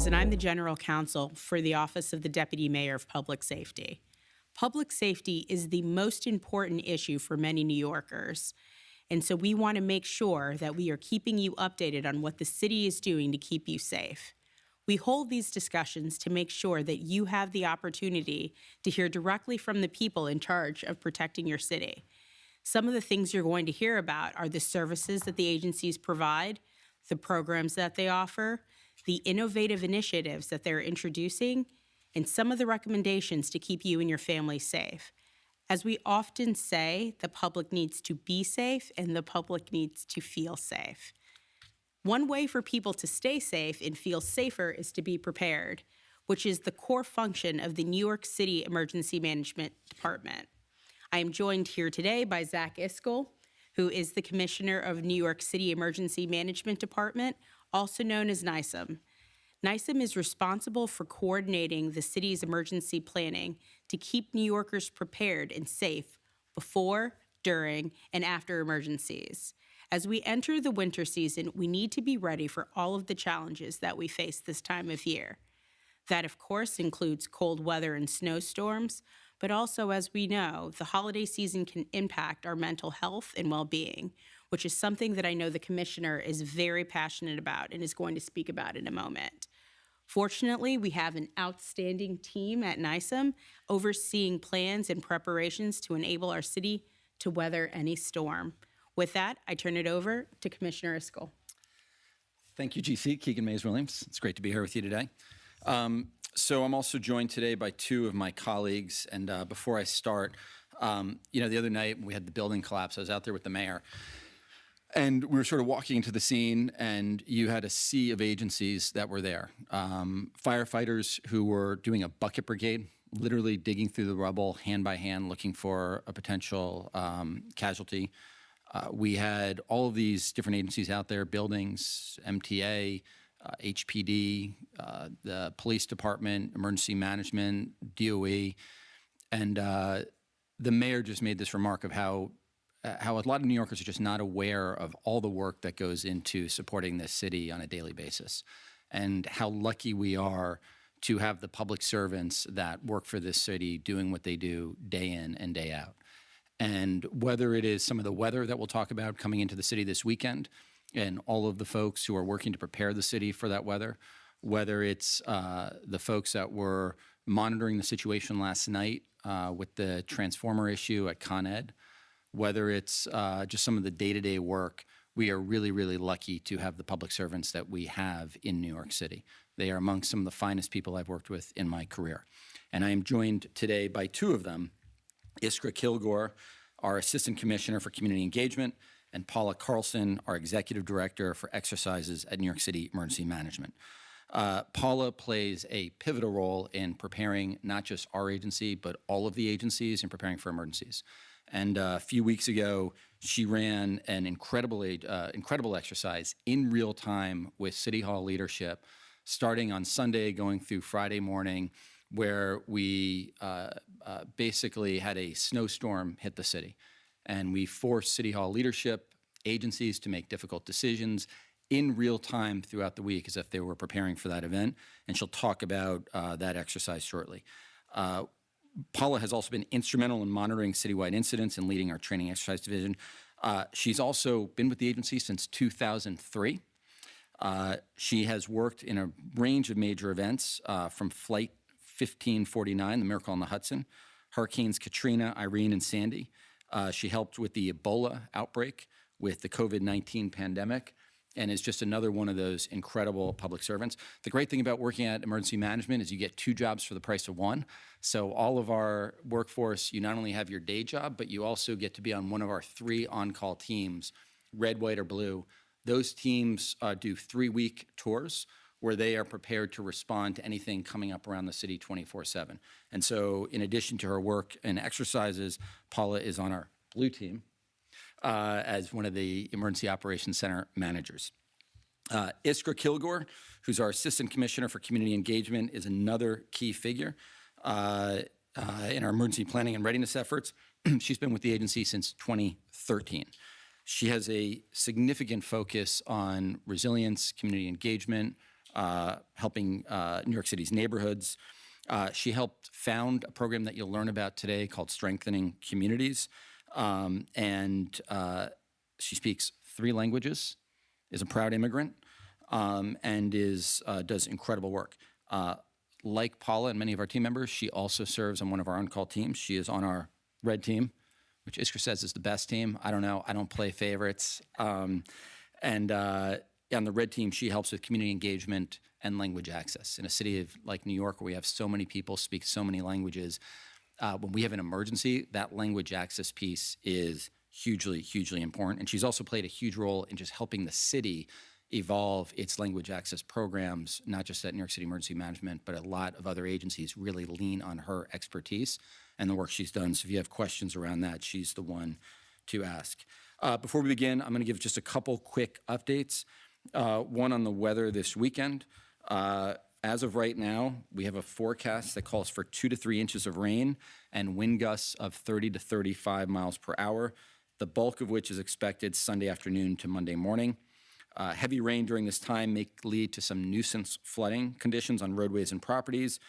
And I'm the General Counsel for the Office of the Deputy Mayor of Public Safety. Public safety is the most important issue for many New Yorkers, and so we want to make sure that we are keeping you updated on what the city is doing to keep you safe. We hold these discussions to make sure that you have the opportunity to hear directly from the people in charge of protecting your city. Some of the things you're going to hear about are the services that the agencies provide, the programs that they offer, the innovative initiatives that they're introducing, and some of the recommendations to keep you and your family safe. As we often say, the public needs to be safe and the public needs to feel safe. One way for people to stay safe and feel safer is to be prepared, which is the core function of the New York City Emergency Management Department. I am joined here today by Zach Iskell, who is the Commissioner of New York City Emergency Management Department, also known as NYCM. NYCM is responsible for coordinating the city's emergency planning to keep New Yorkers prepared and safe before, during, and after emergencies. As we enter the winter season, we need to be ready for all of the challenges that we face this time of year. That, of course, includes cold weather and snowstorms, but also, as we know, the holiday season can impact our mental health and well-being, which is something that I know the Commissioner is very passionate about and is going to speak about in a moment. Fortunately, we have an outstanding team at NYCM overseeing plans and preparations to enable our city to weather any storm. With that, I turn it over to Commissioner Iskell. Thank you, GC. Keegan Mays-Williams. It's great to be here with you today. So I'm also joined today by two of my colleagues. And before I start, the other night when we had the building collapse, I was out there with the mayor. And we were sort of walking into the scene, and you had a sea of agencies that were there. Firefighters who were doing a bucket brigade, literally digging through the rubble hand by hand, looking for a potential casualty. We had all of these different agencies out there, buildings, MTA, HPD, the police department, emergency management, DOE. And the mayor just made this remark of how a lot of New Yorkers are just not aware of all the work that goes into supporting this city on a daily basis, and how lucky we are to have the public servants that work for this city doing what they do day in and day out. And whether it is some of the weather that we'll talk about coming into the city this weekend and all of the folks who are working to prepare the city for that weather, whether it's the folks that were monitoring the situation last night with the transformer issue at Con Ed, whether it's just some of the day-to-day work, we are really, really lucky to have the public servants that we have in New York City. They are among some of the finest people I've worked with in my career. And I am joined today by two of them, Iskra Kilgore, our Assistant Commissioner for Community Engagement, and Paula Carlson, our Executive Director for Exercises at New York City Emergency Management. Paula plays a pivotal role in preparing not just our agency, but all of the agencies in preparing for emergencies. And a few weeks ago, she ran an incredible exercise in real time with City Hall leadership, starting on Sunday, going through Friday morning, where we basically had a snowstorm hit the city. And we forced City Hall leadership, agencies to make difficult decisions in real time throughout the week as if they were preparing for that event. And she'll talk about that exercise shortly. Paula has also been instrumental in monitoring citywide incidents and leading our training exercise division. She's also been with the agency since 2003. She has worked in a range of major events from Flight 1549, the Miracle on the Hudson, Hurricanes Katrina, Irene, and Sandy. She helped with the Ebola outbreak, with the COVID-19 pandemic, and is just another one of those incredible public servants. The great thing about working at emergency management is you get 2 jobs for the price of 1. So all of our workforce, you not only have your day job, but you also get to be on one of our 3 on-call teams, red, white, or blue. Those teams do 3-week tours where they are prepared to respond to anything coming up around the city 24/7. And so in addition to her work and exercises, Paula is on our blue team as one of the Emergency Operations Center managers. Iskra Kilgore, who's our Assistant Commissioner for Community Engagement, is another key figure in our emergency planning and readiness efforts. She's been with the agency since 2013. She has a significant focus on resilience, community engagement, helping New York City's neighborhoods. She helped found a program that you'll learn about today called Strengthening Communities. And she speaks 3 languages, is a proud immigrant, and does incredible work. Like Paula and many of our team members, she also serves on one of our on-call teams. She is on our red team, which Iskra says is the best team. I don't know. I don't play favorites. On the red team, she helps with community engagement and language access. In a city like New York, where we have so many people speak so many languages, when we have an emergency, that language access piece is hugely, hugely important. And she's also played a huge role in just helping the city evolve its language access programs, not just at New York City Emergency Management, but a lot of other agencies really lean on her expertise and the work she's done. So if you have questions around that, she's the one to ask. Before we begin, I'm going to give just a couple quick updates. One on the weather this weekend. As of right now, we have a forecast that calls for 2 to 3 inches of rain and wind gusts of 30 to 35 miles per hour, the bulk of which is expected Sunday afternoon to Monday morning. Heavy rain during this time may lead to some nuisance flooding conditions on roadways and properties.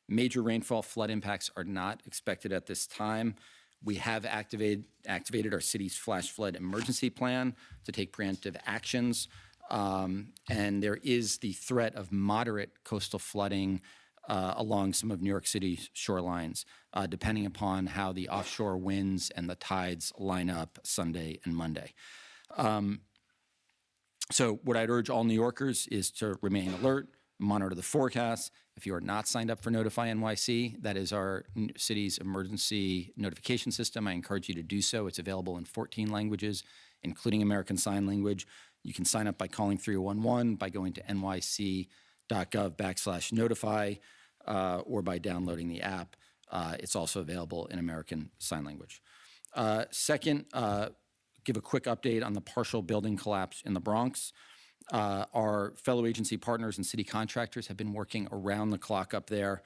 Major rainfall flood impacts are not expected at this time. We have activated our city's flash flood emergency plan to take preemptive actions. And there is the threat of moderate coastal flooding along some of New York City's shorelines, depending upon how the offshore winds and the tides line up Sunday and Monday. So what I'd urge all New Yorkers is to remain alert, monitor the forecast. If you are not signed up for Notify NYC, that is our city's emergency notification system. I encourage you to do so. It's available in 14 languages, including American Sign Language. You can sign up by calling 311, by going to nyc.gov/notify, or by downloading the app. It's also available in American Sign Language. Second, give a quick update on the partial building collapse in the Bronx. Our fellow agency partners and city contractors have been working around the clock up there.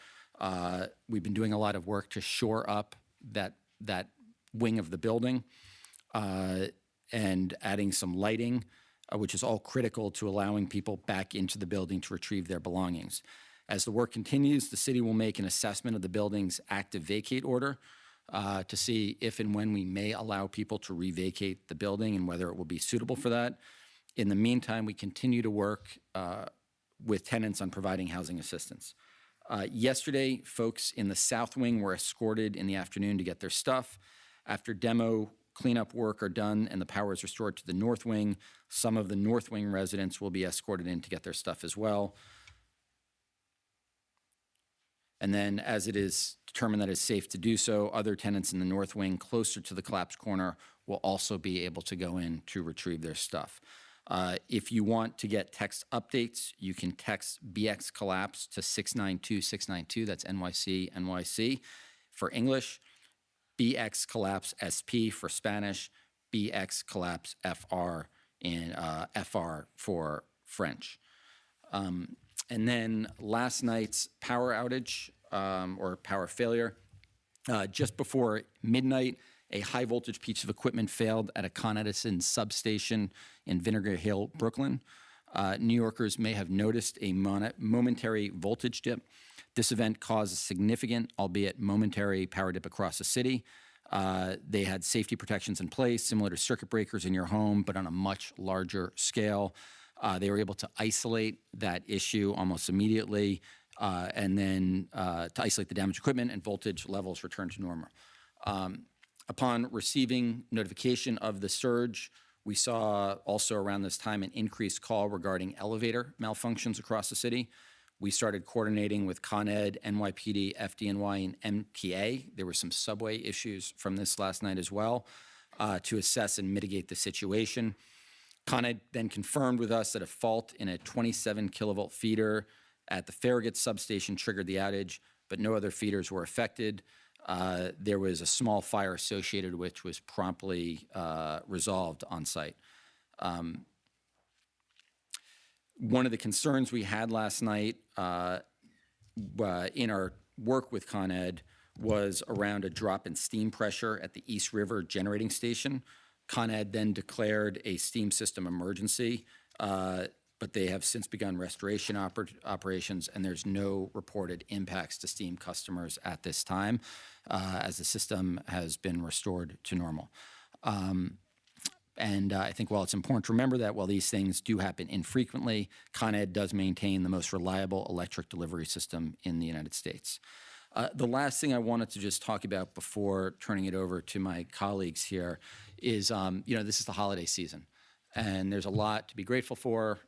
We've been doing a lot of work to shore up that wing of the building and adding some lighting, which is all critical to allowing people back into the building to retrieve their belongings. As the work continues, the city will make an assessment of the building's active vacate order to see if and when we may allow people to revacate the building and whether it will be suitable for that. In the meantime, we continue to work with tenants on providing housing assistance. Yesterday, folks in the South Wing were escorted in the afternoon to get their stuff. After demo cleanup work are done and the power is restored to the North Wing, some of the North Wing residents will be escorted in to get their stuff as well. And then as it is determined that it's safe to do so, other tenants in the North Wing closer to the collapsed corner will also be able to go in to retrieve their stuff. If you want to get text updates, you can text BX Collapse to 692-692. That's NYC, NYC for English. BX Collapse SP for Spanish. BX Collapse FR in FR for French. And then last night's power outage or power failure. Just before midnight, a high voltage piece of equipment failed at a Con Edison substation in Vinegar Hill, Brooklyn. New Yorkers may have noticed a momentary voltage dip. This event caused a significant, albeit momentary, power dip across the city. They had safety protections in place, similar to circuit breakers in your home, but on a much larger scale. They were able to isolate that issue almost immediately, and then to isolate the damaged equipment, and voltage levels returned to normal. Upon receiving notification of the surge, we saw also around this time an increased call regarding elevator malfunctions across the city. We started coordinating with Con Ed, NYPD, FDNY, and MTA. There were some subway issues from this last night as well, to assess and mitigate the situation. Con Ed then confirmed with us that a fault in a 27 kilovolt feeder at the Farragut substation triggered the outage, but no other feeders were affected. There was a small fire associated, which was promptly resolved on site. One of the concerns we had last night in our work with Con Ed was around a drop in steam pressure at the East River generating station. Con Ed then declared a steam system emergency, but they have since begun restoration operations, and there's no reported impacts to steam customers at this time, as the system has been restored to normal. And I think while it's important to remember that while these things do happen infrequently, Con Ed does maintain the most reliable electric delivery system in the United States. The last thing I wanted to just talk about before turning it over to my colleagues here is, this is the holiday season, and there's a lot to be grateful for.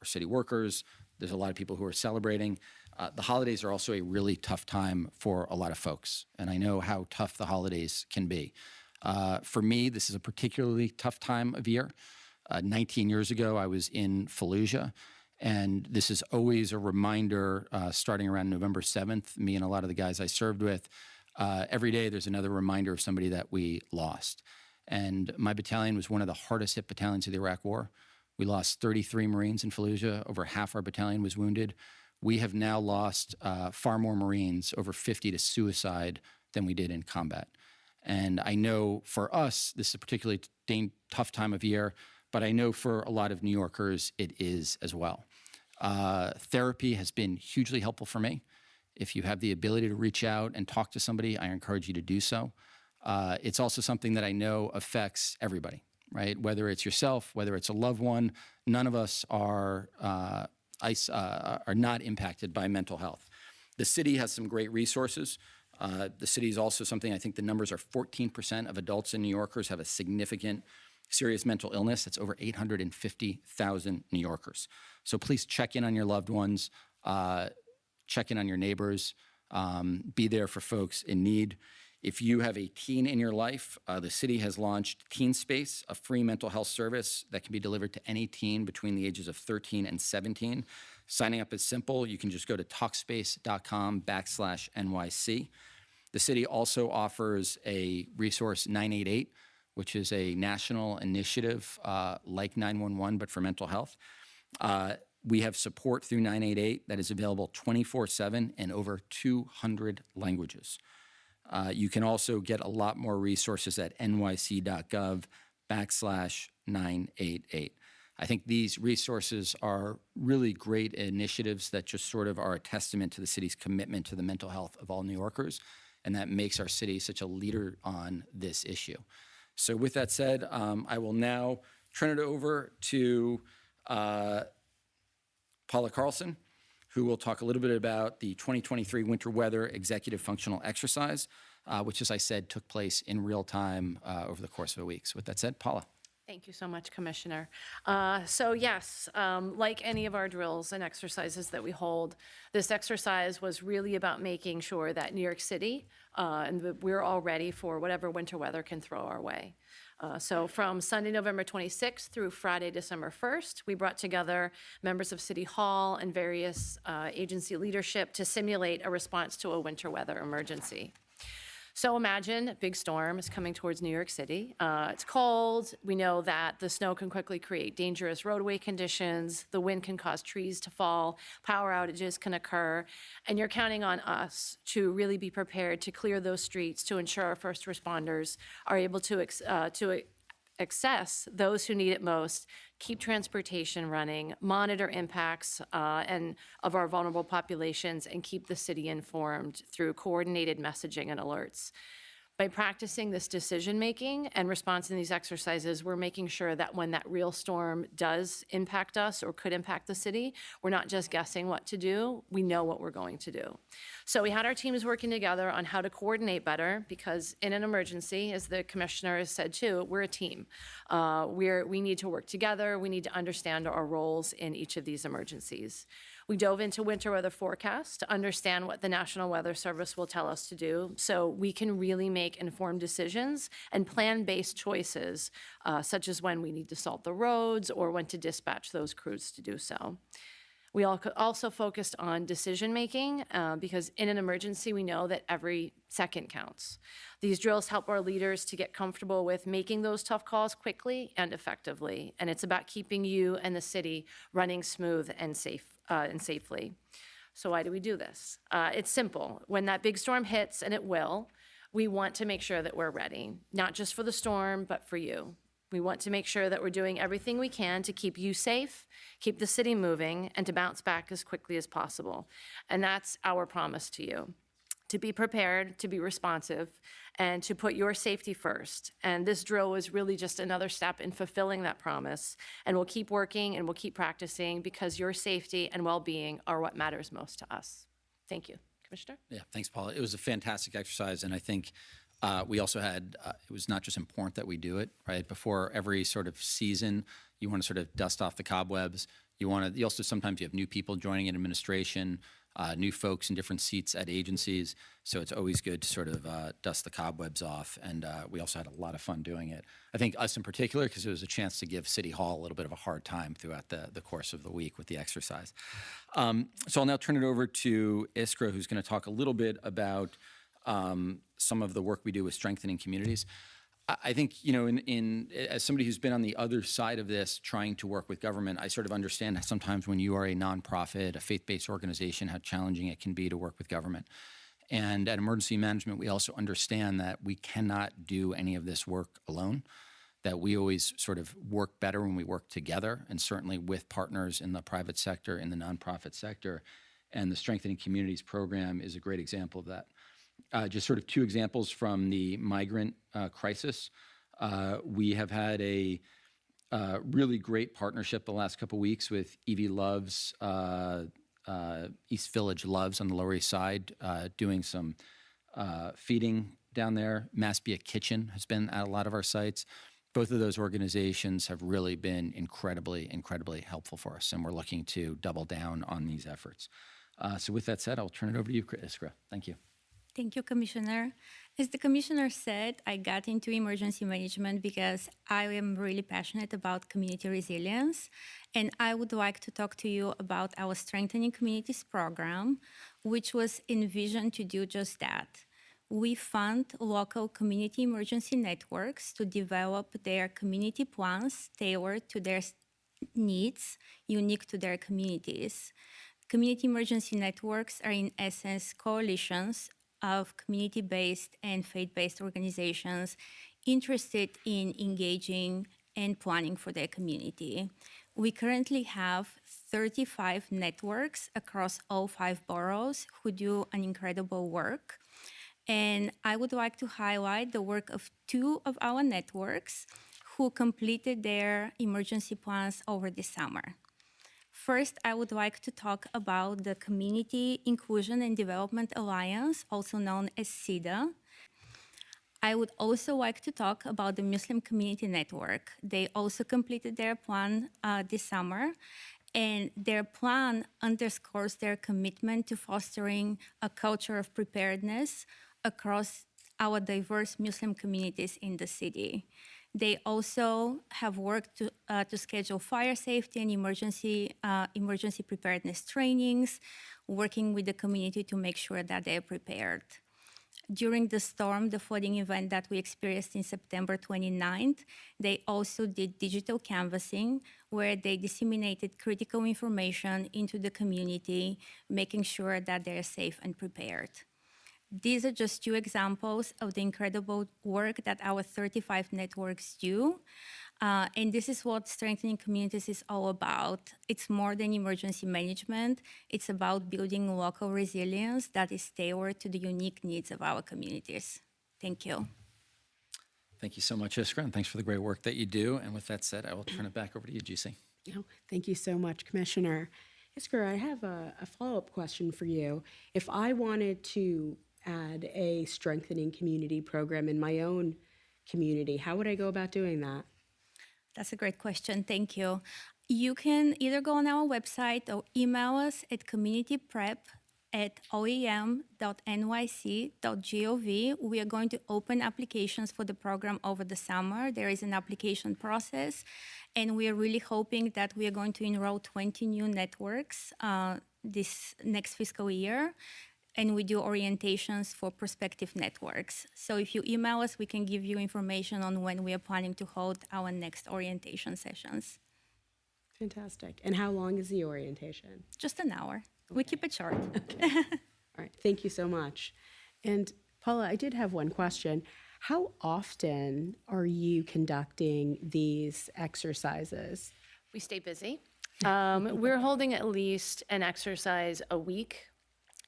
Our city workers, there's a lot of people who are celebrating. The holidays are also a really tough time for a lot of folks, and I know how tough the holidays can be. For me, this is a particularly tough time of year. 19 years ago, I was in Fallujah, and this is always a reminder, starting around November 7th, me and a lot of the guys I served with, every day there's another reminder of somebody that we lost. And my battalion was one of the hardest hit battalions of the Iraq War. We lost 33 Marines in Fallujah. Over half our battalion was wounded. We have now lost far more Marines, over 50 to suicide, than we did in combat. And I know for us, this is a particularly tough time of year, but I know for a lot of New Yorkers, it is as well. Therapy has been hugely helpful for me. If you have the ability to reach out and talk to somebody, I encourage you to do so. It's also something that I know affects everybody, right? Whether it's yourself, whether it's a loved one, none of us are not impacted by mental health. The city has some great resources. The city is also something, I think the numbers are 14% of adults in New Yorkers have a significant serious mental illness. That's over 850,000 New Yorkers. So please check in on your loved ones, check in on your neighbors, be there for folks in need. If you have a teen in your life, the city has launched Teen Space, a free mental health service that can be delivered to any teen between the ages of 13 and 17. Signing up is simple. You can just go to talkspace.com/NYC. The city also offers a resource 988, which is a national initiative like 911, but for mental health. We have support through 988 that is available 24/7 in over 200 languages. You can also get a lot more resources at nyc.gov/988. I think these resources are really great initiatives that just sort of are a testament to the city's commitment to the mental health of all New Yorkers, and that makes our city such a leader on this issue. So with that said, I will now turn it over to Paula Carlson, who will talk a little bit about the 2023 Winter Weather Executive Functional Exercise, which, as I said, took place in real time over the course of a week. So with that said, Paula. Thank you so much, Commissioner. So yes, like any of our drills and exercises that we hold, this exercise was really about making sure that New York City and that we're all ready for whatever winter weather can throw our way. So from Sunday, November 26th through Friday, December 1st, we brought together members of City Hall and various agency leadership to simulate a response to a winter weather emergency. So imagine a big storm is coming towards New York City. It's cold. We know that the snow can quickly create dangerous roadway conditions. The wind can cause trees to fall. Power outages can occur. And you're counting on us to really be prepared to clear those streets to ensure our first responders are able to access those who need it most, keep transportation running, monitor impacts and of our vulnerable populations, and keep the city informed through coordinated messaging and alerts. By practicing this decision-making and response in these exercises, we're making sure that when that real storm does impact us or could impact the city, we're not just guessing what to do, we know what we're going to do. So we had our teams working together on how to coordinate better, because in an emergency, as the commissioner has said too, we're a team. We need to work together, we need to understand our roles in each of these emergencies. We dove into winter weather forecast to understand what the National Weather Service will tell us to do, so we can really make informed decisions and plan-based choices, such as when we need to salt the roads or when to dispatch those crews to do so. We also focused on decision-making because in an emergency, we know that every second counts. These drills help our leaders to get comfortable with making those tough calls quickly and effectively, and it's about keeping you and the city running smooth and safely. So why do we do this? It's simple. When that big storm hits, and it will, we want to make sure that we're ready, not just for the storm, but for you. We want to make sure that we're doing everything we can to keep you safe, keep the city moving, and to bounce back as quickly as possible. And that's our promise to you, to be prepared, to be responsive, and to put your safety first. And this drill was really just another step in fulfilling that promise. And we'll keep working and we'll keep practicing, because your safety and well-being are what matters most to us. Thank you. Commissioner? Yeah, thanks, Paula. It was a fantastic exercise, and I think we also had, it was not just important that we do it, right? Before every sort of season, you want to sort of dust off the cobwebs. You also, sometimes you have new people joining in administration, new folks in different seats at agencies. So it's always good to sort of dust the cobwebs off. And we also had a lot of fun doing it. I think us in particular, because it was a chance to give City Hall a little bit of a hard time throughout the course of the week with the exercise. So I'll now turn it over to Iskra, who's going to talk a little bit about some of the work we do with strengthening communities. I think, you know, as somebody who's been on the other side of this, trying to work with government, I sort of understand that sometimes when you are a nonprofit, a faith-based organization, how challenging it can be to work with government. And at Emergency Management, we also understand that we cannot do any of this work alone, that we always sort of work better when we work together, and certainly with partners in the private sector, in the nonprofit sector. And the Strengthening Communities program is a great example of that. Just sort of two examples from the migrant crisis. We have had a really great partnership the last couple weeks with Evie Love's, East Village Loves on the Lower East Side, doing some feeding down there. Maspia Kitchen has been at a lot of our sites. Both of those organizations have really been incredibly, incredibly helpful for us, and we're looking to double down on these efforts. So with that said, I'll turn it over to you, Iskra. Thank you. Thank you, Commissioner. As the Commissioner said, I got into emergency management because I am really passionate about community resilience, and I would like to talk to you about our Strengthening Communities program, which was envisioned to do just that. We fund local community emergency networks to develop their community plans tailored to their needs, unique to their communities. Community emergency networks are, in essence, coalitions of community-based and faith-based organizations interested in engaging and planning for their community. We currently have 35 networks across all 5 boroughs who do an incredible work. And I would like to highlight the work of 2 of our networks who completed their emergency plans over the summer. First, I would like to talk about the Community Inclusion and Development Alliance, also known as CIDA. I would also like to talk about the Muslim Community Network. They also completed their plan this summer, and their plan underscores their commitment to fostering a culture of preparedness across our diverse Muslim communities in the city. They also have worked to schedule fire safety and emergency preparedness trainings, working with the community to make sure that they're prepared. During the storm, the flooding event that we experienced in September 29th, they also did digital canvassing, where they disseminated critical information into the community, making sure that they're safe and prepared. These are just 2 examples of the incredible work that our 35 networks do. And this is what Strengthening Communities is all about. It's more than emergency management. It's about building local resilience that is tailored to the unique needs of our communities. Thank you. Thank you so much, Iskra, and thanks for the great work that you do. And with that said, I will turn it back over to you, GC. Oh, thank you so much, Commissioner. Iskra, I have a follow-up question for you. If I wanted to add a strengthening community program in my own community, how would I go about doing that? That's a great question. Thank you. You can either go on our website or email us at communityprep@oem.nyc.gov. We are going to open applications for the program over the summer. There is an application process, and we are really hoping that we are going to enroll 20 new networks this next fiscal year, and we do orientations for prospective networks. So if you email us, we can give you information on when we are planning to hold our next orientation sessions. Fantastic. And how long is the orientation? Just an hour. We keep it short. All right. Thank you so much. And Paula, I did have one question. How often are you conducting these exercises? We stay busy. We're holding at least an exercise a week.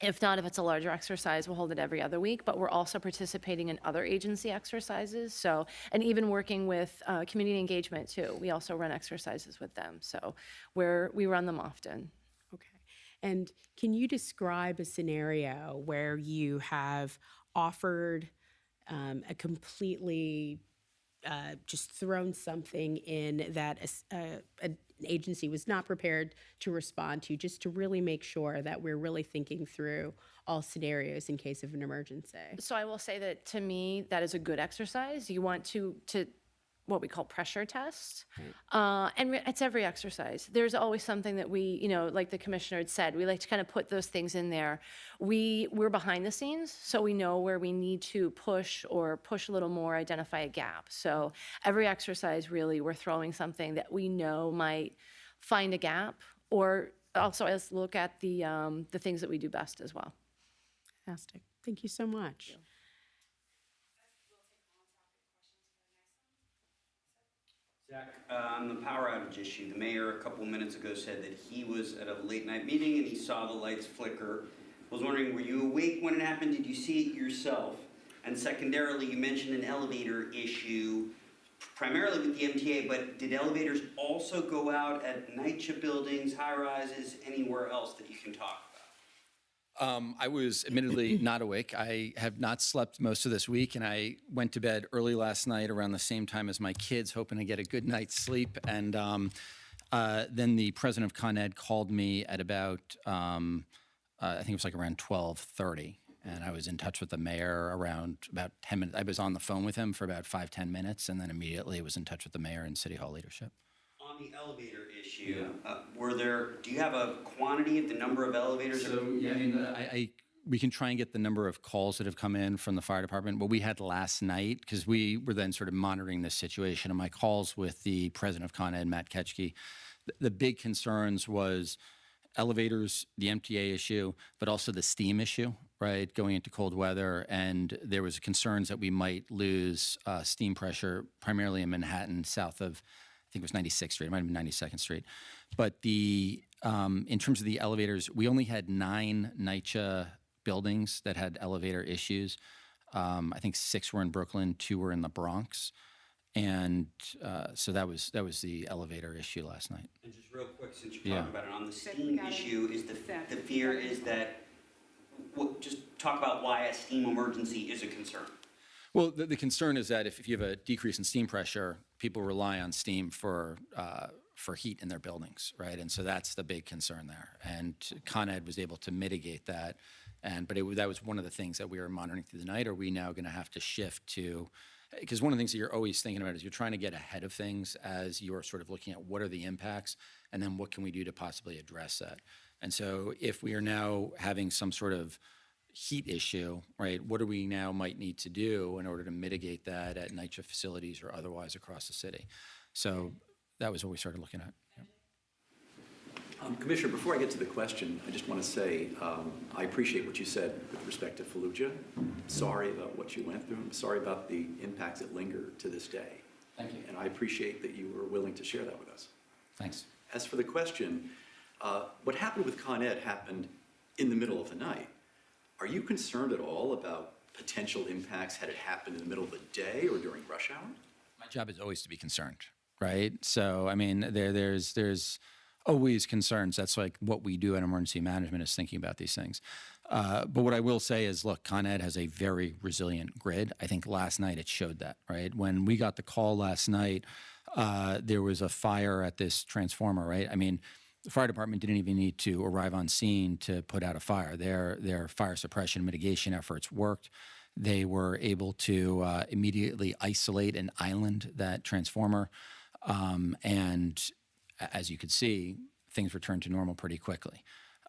If not, if it's a larger exercise, we'll hold it every other week, but we're also participating in other agency exercises. So, and even working with community engagement too. We also run exercises with them. So we run them often. Okay. And can you describe a scenario where you have offered a completely just thrown something in that an agency was not prepared to respond to, just to really make sure that we're really thinking through all scenarios in case of an emergency? So I will say that to me, that is a good exercise. You want to what we call pressure test. And it's every exercise. There's always something that we, like the commissioner had said, we like to kind of put those things in there. We're behind the scenes, so we know where we need to push a little more, identify a gap. So every exercise, really, we're throwing something that we know might find a gap, or also let's look at the things that we do best as well. Fantastic. Thank you so much. Zach, on the power outage issue, the mayor a couple minutes ago said that he was at a late night meeting and he saw the lights flicker. I was wondering, were you awake when it happened? Did you see it yourself? And secondarily, you mentioned an elevator issue, primarily with the MTA, but did elevators also go out at NYCHA buildings, high rises, anywhere else that you can talk about? I was admittedly not awake. I have not slept most of this week, and I went to bed early last night around the same time as my kids, hoping to get a good night's sleep. And then the president of Con Ed called me at about, I think it was like around 12:30, and I was in touch with the mayor around about 10 minutes. I was on the phone with him for about 5-10 minutes, and then immediately was in touch with the mayor and City Hall leadership. On the elevator issue, do you have a quantity of the number of elevators? So, yeah, I mean, we can try and get the number of calls that have come in from the fire department. What we had last night, because we were then sort of monitoring this situation, and my calls with the president of Con Ed, Matt Ketchke, the big concerns was elevators, the MTA issue, but also the steam issue, right, going into cold weather. And there was concerns that we might lose steam pressure, primarily in Manhattan, south of, I think it was 96th Street, it might have been 92nd Street. But in terms of the elevators, we only had 9 NYCHA buildings that had elevator issues. I think 6 were in Brooklyn, 2 were in the Bronx. And so that was the elevator issue last night. And just real quick, since you're talking about it, on the steam issue, is the fear is that, just talk about why a steam emergency is a concern. Well, the concern is that if you have a decrease in steam pressure, people rely on steam for heat in their buildings, right? And so that's the big concern there. And Con Ed was able to mitigate that. But that was one of the things that we were monitoring through the night. Are we now going to have to shift to, because one of the things that you're always thinking about is you're trying to get ahead of things as you're sort of looking at what are the impacts and then what can we do to possibly address that. And so if we are now having some sort of heat issue, right, what do we now might need to do in order to mitigate that at NYCHA facilities or otherwise across the city? So that was what we started looking at. Yeah. Commissioner, before I get to the question, I just want to say I appreciate what you said with respect to Fallujah. Sorry about what you went through. I'm sorry about the impacts that linger to this day. Thank you. And I appreciate that you were willing to share that with us. Thanks. As for the question, what happened with Con Ed happened in the middle of the night. Are you concerned at all about potential impacts had it happened in the middle of the day or during rush hour? My job is always to be concerned, right? So, I mean, there's always concerns. That's like what we do in emergency management is thinking about these things. But what I will say is, look, Con Ed has a very resilient grid. I think last night it showed that, right? When we got the call last night, there was a fire at this transformer, right? I mean, the fire department didn't even need to arrive on scene to put out a fire. Their fire suppression mitigation efforts worked. They were able to immediately isolate and island that transformer. And as you could see, things returned to normal pretty quickly.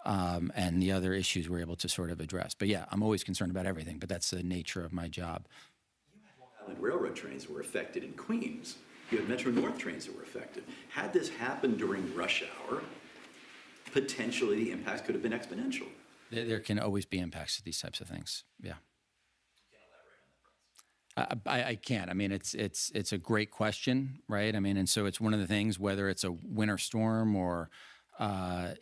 And the other issues we're able to sort of address. But yeah, I'm always concerned about everything, but that's the nature of my job. You had Long Island Railroad trains that were affected in Queens. You had Metro North trains that were affected. Had this happened during rush hour, potentially the impacts could have been exponential. There can always be impacts to these types of things. Yeah. I can't. I mean, it's a great question, right? I mean, and so it's one of the things, whether it's a winter storm or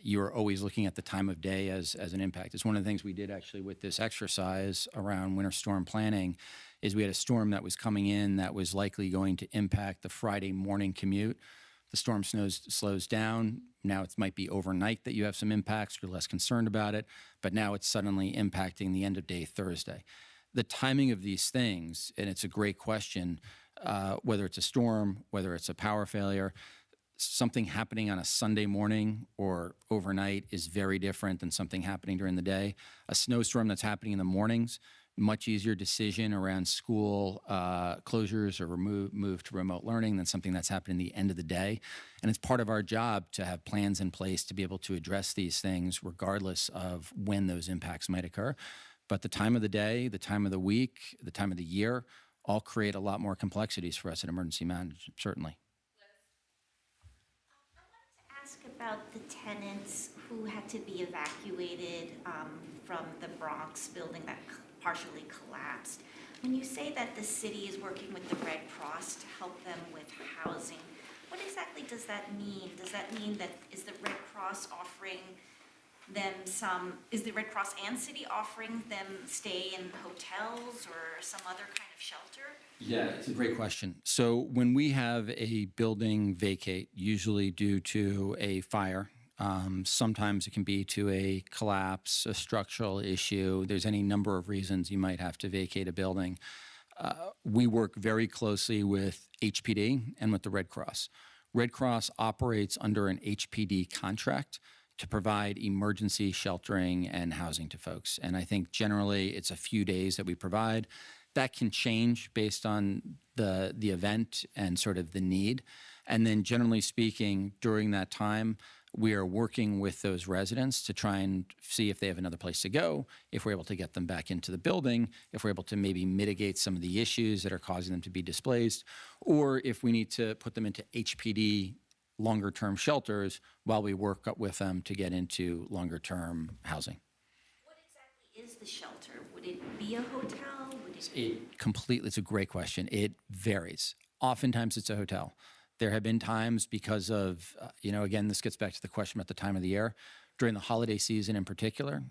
you're always looking at the time of day as an impact. It's one of the things we did actually with this exercise around winter storm planning is we had a storm that was coming in that was likely going to impact the Friday morning commute. The storm slows down. Now it might be overnight that you have some impacts. You're less concerned about it, but now it's suddenly impacting the end of day Thursday. The timing of these things, and it's a great question, whether it's a storm, whether it's a power failure, something happening on a Sunday morning or overnight is very different than something happening during the day. A snowstorm that's happening in the mornings, much easier decision around school closures or move to remote learning than something that's happening at the end of the day. And it's part of our job to have plans in place to be able to address these things regardless of when those impacts might occur. But the time of the day, the time of the week, the time of the year all create a lot more complexities for us in emergency management, certainly. I wanted to ask about the tenants who had to be evacuated from the Bronx building that partially collapsed. When you say that the city is working with the Red Cross to help them with housing, what exactly does that mean? Does that mean that is the Red Cross offering them is the Red Cross and city offering them stay in hotels or some other kind of shelter? Yeah, it's a great question. So when we have a building vacate, usually due to a fire, sometimes it can be to a collapse, a structural issue. There's any number of reasons you might have to vacate a building. We work very closely with HPD and with the Red Cross. Red Cross operates under an HPD contract to provide emergency sheltering and housing to folks. And I think generally it's a few days that we provide. That can change based on the event and sort of the need. And then generally speaking, during that time, we are working with those residents to try and see if they have another place to go, if we're able to get them back into the building, if we're able to maybe mitigate some of the issues that are causing them to be displaced, or if we need to put them into HPD longer-term shelters while we work up with them to get into longer-term housing. What exactly is the shelter? Would it be a hotel? Would it It's a great question. It varies. Oftentimes it's a hotel. There have been times because of, again, this gets back to the question about the time of the year. During the holiday season in particular,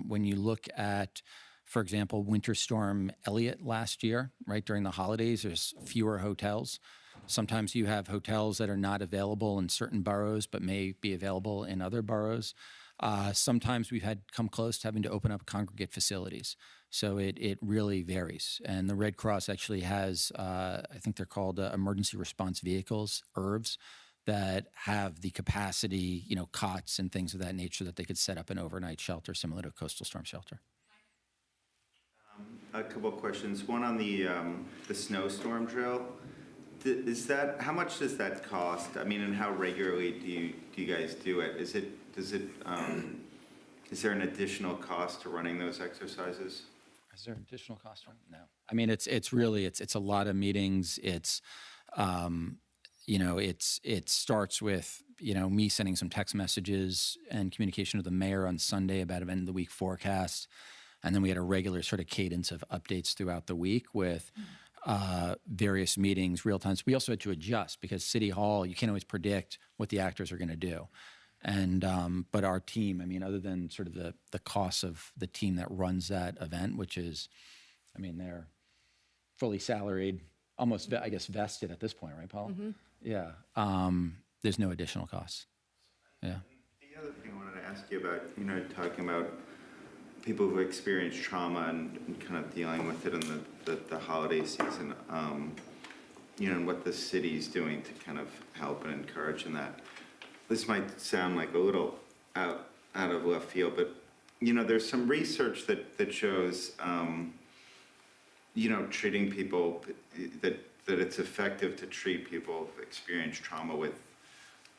when you look at, for example, Winter Storm Elliott last year, right, during the holidays, there's fewer hotels. Sometimes you have hotels that are not available in certain boroughs but may be available in other boroughs. Sometimes we've come close to having to open up congregate facilities. So it really varies. And the Red Cross actually has, I think they're called emergency response vehicles, ERVs, that have the capacity, cots and things of that nature that they could set up an overnight shelter similar to a coastal storm shelter. A couple of questions. One on the snowstorm drill. Is that, how much does that cost? I mean, and how regularly do you guys do it? Is there an additional cost to running those exercises? Is there additional cost? No. I mean, it's a lot of meetings. It starts with, me sending some text messages and communication with the mayor on Sunday about an end of the week forecast. And then we had a regular sort of cadence of updates throughout the week with various meetings, real time. So we also had to adjust because City Hall, you can't always predict what the actors are going to do. And but our team, I mean, other than sort of the costs of the team that runs that event, which is I mean, they're fully salaried, almost, I guess, vested at this point, right, Paula? Yeah. There's no additional costs. Yeah. The other thing I wanted to ask you about, talking about people who've experienced trauma and kind of dealing with it in the holiday season, and what the city's doing to kind of help and encourage in that. This might sound like a little out of left field, but there's some research that shows, treating people, that it's effective to treat people who've experienced trauma with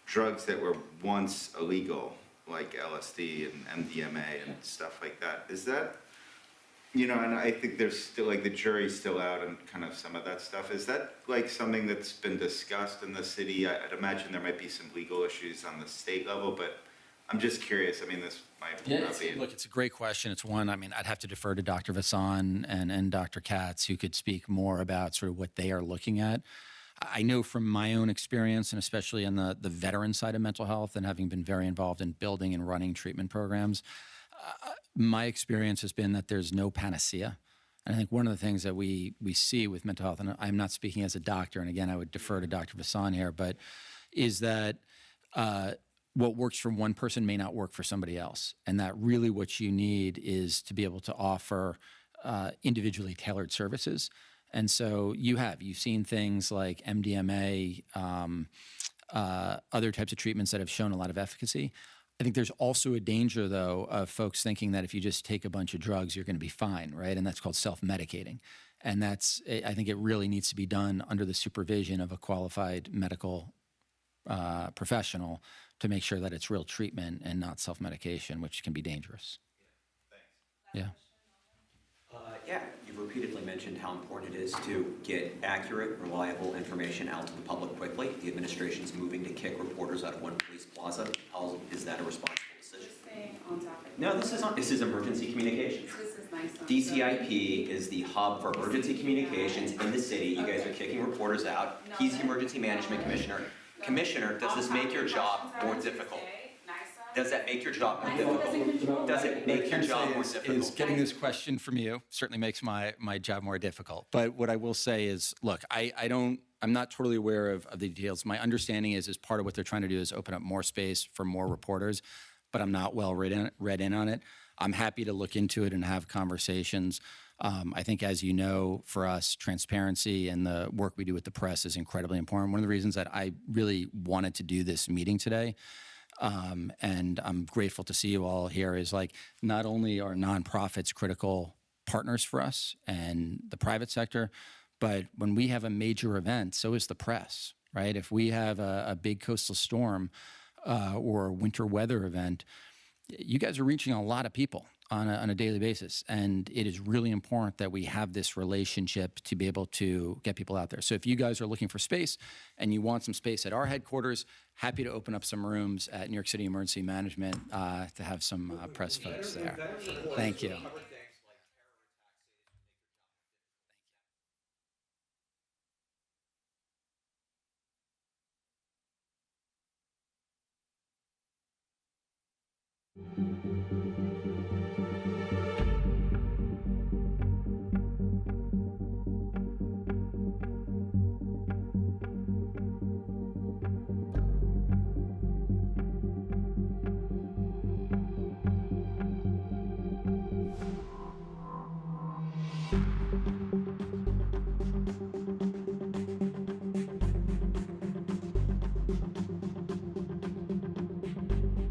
drugs that were once illegal, like LSD and MDMA and stuff like that. Is that, and I think there's still, like, the jury's still out and kind of some of that stuff. Is that, like, something that's been discussed in the city? I'd imagine there might be some legal issues on the state level, but I'm just curious. I mean, this might not be. Look, it's a great question. It's one, I mean, I'd have to defer to Dr. Vassan and Dr. Katz, who could speak more about sort of what they are looking at. I know from my own experience, and especially on the veteran side of mental health and having been very involved in building and running treatment programs, my experience has been that there's no panacea. And I think one of the things that we see with mental health, and I'm not speaking as a doctor, and again, I would defer to Dr. Vassan here, but is that what works for one person may not work for somebody else. And that really what you need is to be able to offer individually tailored services. And so you've seen things like MDMA, other types of treatments that have shown a lot of efficacy. I think there's also a danger, though, of folks thinking that if you just take a bunch of drugs, you're going to be fine, right? And that's called self-medicating. And I think it really needs to be done under the supervision of a qualified medical professional to make sure that it's real treatment and not self-medication, which can be dangerous. Yeah. Yeah, you've repeatedly mentioned how important it is to get accurate, reliable information out to the public quickly. The administration's moving to kick reporters out of one police plaza. How is that a responsible decision? Staying on topic. No, this is emergency communications. This is nice. DCIP is the hub for emergency communications in the city. You guys are kicking reporters out. He's the emergency management commissioner. Commissioner, does this make your job more difficult? Does that make your job more difficult? Does it make your job more difficult? Is getting this question from you certainly makes my job more difficult. But what I will say is, look, I'm not totally aware of the details. My understanding is part of what they're trying to do is open up more space for more reporters, but I'm not well read in on it. I'm happy to look into it and have conversations. I think, as you know, for us, transparency and the work we do with the press is incredibly important. One of the reasons that I really wanted to do this meeting today, and I'm grateful to see you all here, is like, not only are nonprofits critical partners for us and the private sector, but when we have a major event, so is the press, right? If we have a big coastal storm or a winter weather event, you guys are reaching a lot of people on a daily basis. And it is really important that we have this relationship to be able to get people out there. So if you guys are looking for space and you want some space at our headquarters, happy to open up some rooms at New York City Emergency Management to have some press folks there. Thank you.